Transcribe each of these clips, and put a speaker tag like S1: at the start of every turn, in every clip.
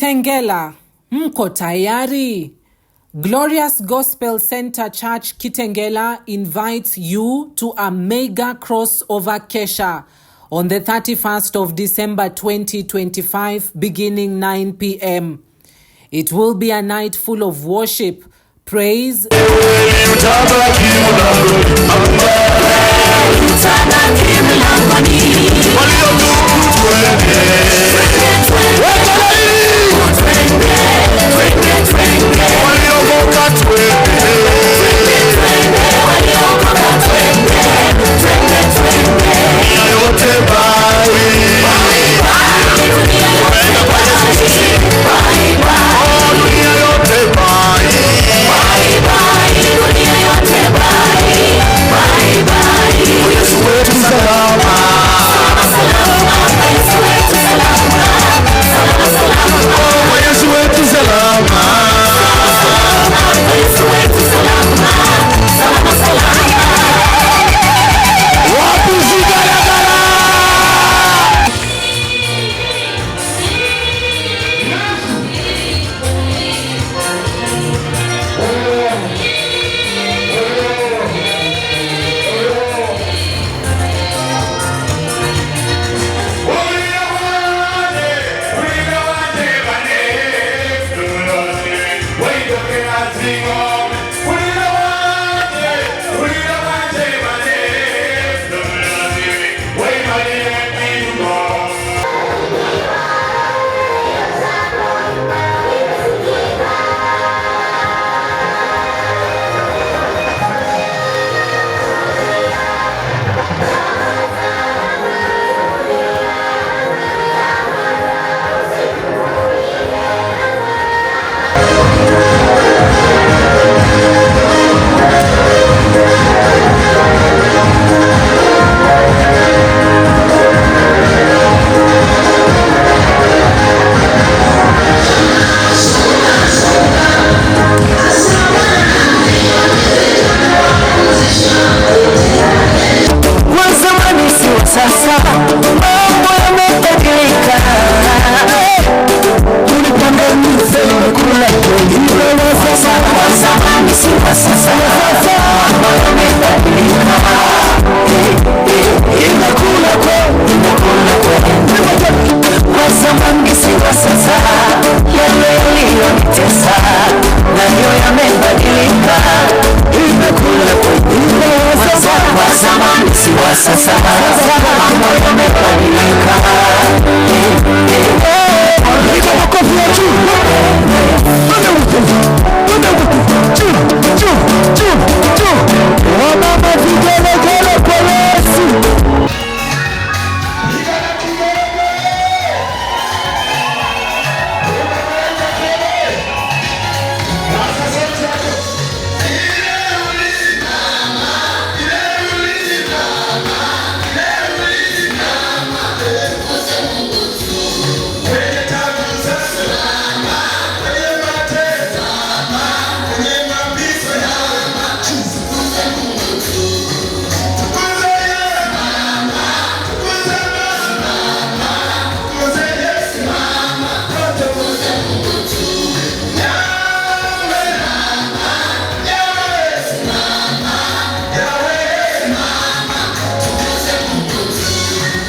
S1: Kitengela, mko tayari? Glorious Gospel Center Church Kitengela invites you to a mega crossover Kesha on the 31st of December 2025 beginning 9 p.m. It will be a night full of worship, praise,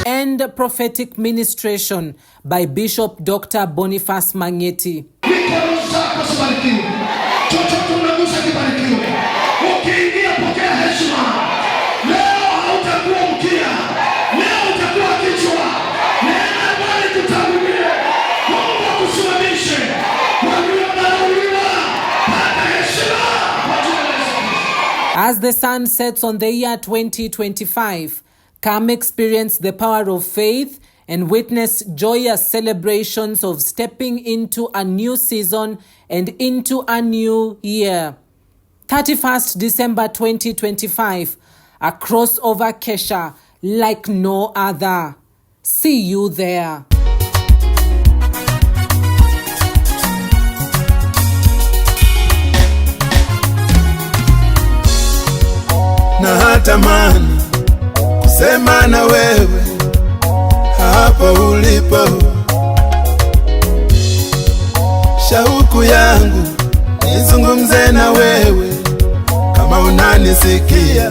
S1: and prophetic ministration by Bishop Dr. Boniface Mangeti. As the sun sets on the year 2025, come experience the power of faith and witness joyous celebrations of stepping into a new season and into a new year. 31st December 2025, a crossover Kesha like no other. See you there.
S2: Natamani kusema na wewe hapa ulipo, yangu nizungumze na wewe, kama unanisikia